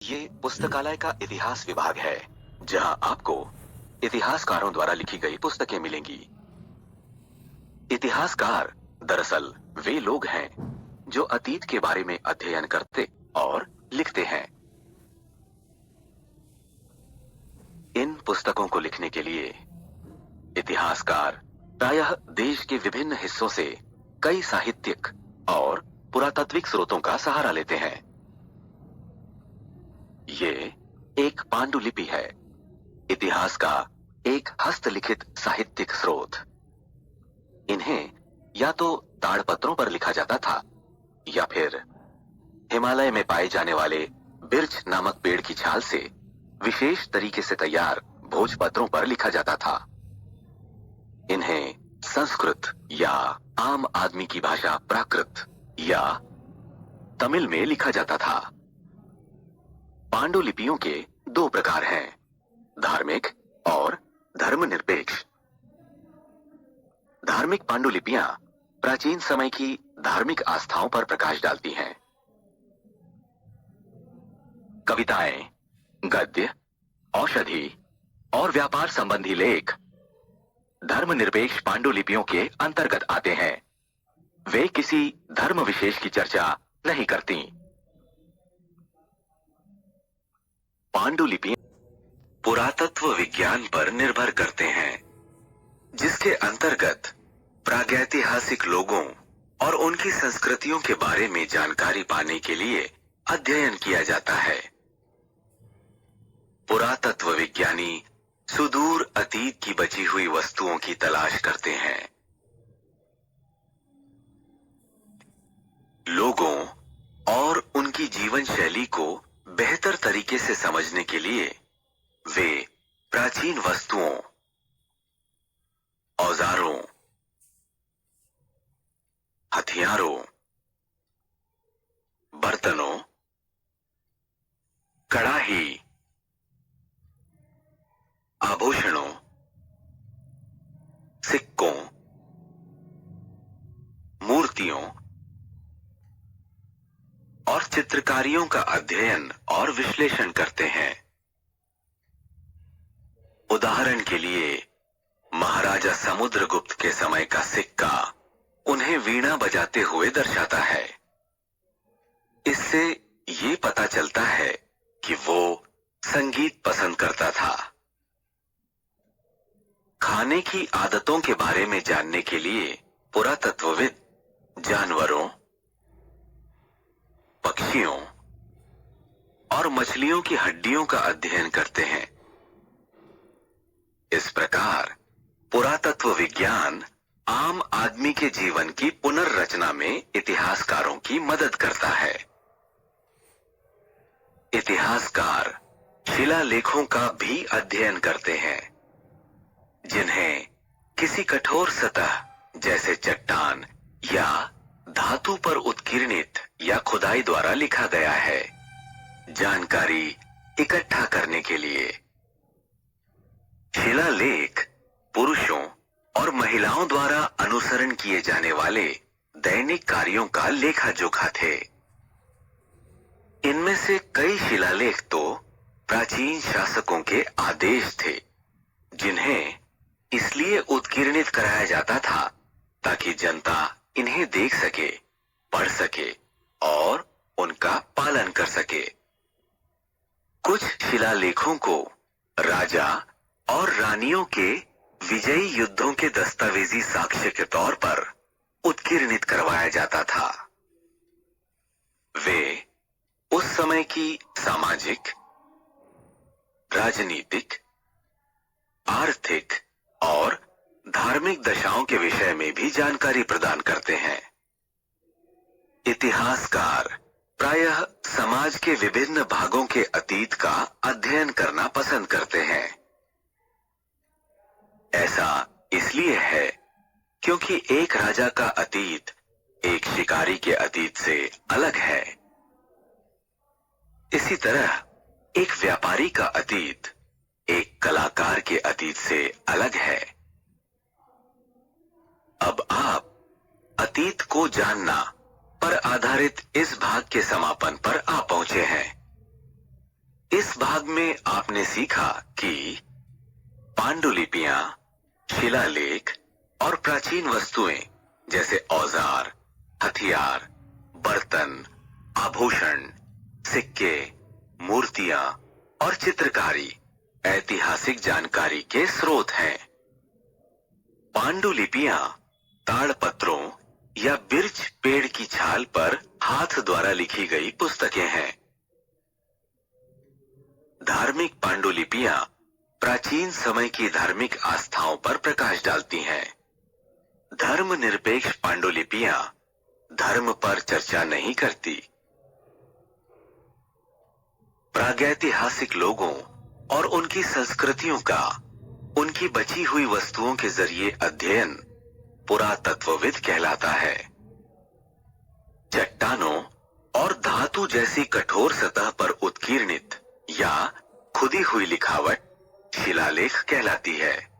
ये पुस्तकालय का इतिहास विभाग है, जहां आपको इतिहासकारों द्वारा लिखी गई पुस्तकें मिलेंगी। इतिहासकार दरअसल वे लोग हैं जो अतीत के बारे में अध्ययन करते और लिखते हैं। इन पुस्तकों को लिखने के लिए इतिहासकार प्रायः देश के विभिन्न हिस्सों से कई साहित्यिक और पुरातात्विक स्रोतों का सहारा लेते हैं। ये एक पांडुलिपि है, इतिहास का एक हस्तलिखित साहित्यिक स्रोत। इन्हें या तो ताड़पत्रों पर लिखा जाता था या फिर हिमालय में पाए जाने वाले बिर्च नामक पेड़ की छाल से विशेष तरीके से तैयार भोजपत्रों पर लिखा जाता था। इन्हें संस्कृत या आम आदमी की भाषा प्राकृत या तमिल में लिखा जाता था। पांडुलिपियों के दो प्रकार हैं, धार्मिक और धर्मनिरपेक्ष। धार्मिक पांडुलिपियां प्राचीन समय की धार्मिक आस्थाओं पर प्रकाश डालती हैं। कविताएं, गद्य, औषधि और व्यापार संबंधी लेख धर्मनिरपेक्ष पांडुलिपियों के अंतर्गत आते हैं। वे किसी धर्म विशेष की चर्चा नहीं करती। पांडुलिपियां पुरातत्व विज्ञान पर निर्भर करते हैं, जिसके अंतर्गत प्रागैतिहासिक लोगों और उनकी संस्कृतियों के बारे में जानकारी पाने के लिए अध्ययन किया जाता है। पुरातत्व विज्ञानी सुदूर अतीत की बची हुई वस्तुओं की तलाश करते हैं। लोगों और उनकी जीवन शैली को बेहतर तरीके से समझने के लिए वे प्राचीन वस्तुओं, औजारों, हथियारों, बर्तनों, कड़ाही, आभूषणों, सिक्कों, मूर्तियों और चित्रकारियों का अध्ययन और विश्लेषण करते हैं। उदाहरण के लिए महाराजा समुद्रगुप्त के समय का सिक्का उन्हें वीणा बजाते हुए दर्शाता है। इससे ये पता चलता है कि वो संगीत पसंद करता था। खाने की आदतों के बारे में जानने के लिए पुरातत्वविद जानवरों, पक्षियों और मछलियों की हड्डियों का अध्ययन करते हैं। इस प्रकार पुरातत्व विज्ञान आम आदमी के जीवन की पुनर्रचना में इतिहासकारों की मदद करता है। इतिहासकार शिलालेखों का भी अध्ययन करते हैं, जिन्हें किसी कठोर सतह जैसे चट्टान या धातु पर उत्कीर्णित या खुदाई द्वारा लिखा गया है, जानकारी इकट्ठा करने के लिए। शिलालेख पुरुषों और महिलाओं द्वारा अनुसरण किए जाने वाले दैनिक कार्यों का लेखा जोखा थे। इनमें से कई शिलालेख तो प्राचीन शासकों के आदेश थे, जिन्हें इसलिए उत्कीर्णित कराया जाता था ताकि जनता इन्हें देख सके, पढ़ सके और उनका पालन कर सके। कुछ शिलालेखों को राजा और रानियों के विजयी युद्धों के दस्तावेजी साक्ष्य के तौर पर उत्कीर्णित करवाया जाता था। वे उस समय की सामाजिक, राजनीतिक, आर्थिक और धार्मिक दशाओं के विषय में भी जानकारी प्रदान करते हैं। इतिहासकार प्रायः समाज के विभिन्न भागों के अतीत का अध्ययन करना पसंद करते हैं। ऐसा इसलिए है क्योंकि एक राजा का अतीत एक शिकारी के अतीत से अलग है। इसी तरह एक व्यापारी का अतीत एक कलाकार के अतीत से अलग है। अब आप अतीत को जानना पर आधारित इस भाग के समापन पर आ पहुंचे हैं। इस भाग में आपने सीखा कि पांडुलिपियां, शिलालेख और प्राचीन वस्तुएं जैसे औजार, हथियार, बर्तन, आभूषण, सिक्के, मूर्तियां और चित्रकारी ऐतिहासिक जानकारी के स्रोत हैं। पांडुलिपियां ताड़पत्रों या बिर्च पेड़ की छाल पर हाथ द्वारा लिखी गई पुस्तकें हैं। धार्मिक पांडुलिपियां प्राचीन समय की धार्मिक आस्थाओं पर प्रकाश डालती हैं। धर्मनिरपेक्ष पांडुलिपियां धर्म पर चर्चा नहीं करती। प्रागैतिहासिक लोगों और उनकी संस्कृतियों का उनकी बची हुई वस्तुओं के जरिए अध्ययन पुरातत्वविद कहलाता है। चट्टानों और धातु जैसी कठोर सतह पर उत्कीर्णित या खुदी हुई लिखावट शिलालेख कहलाती है।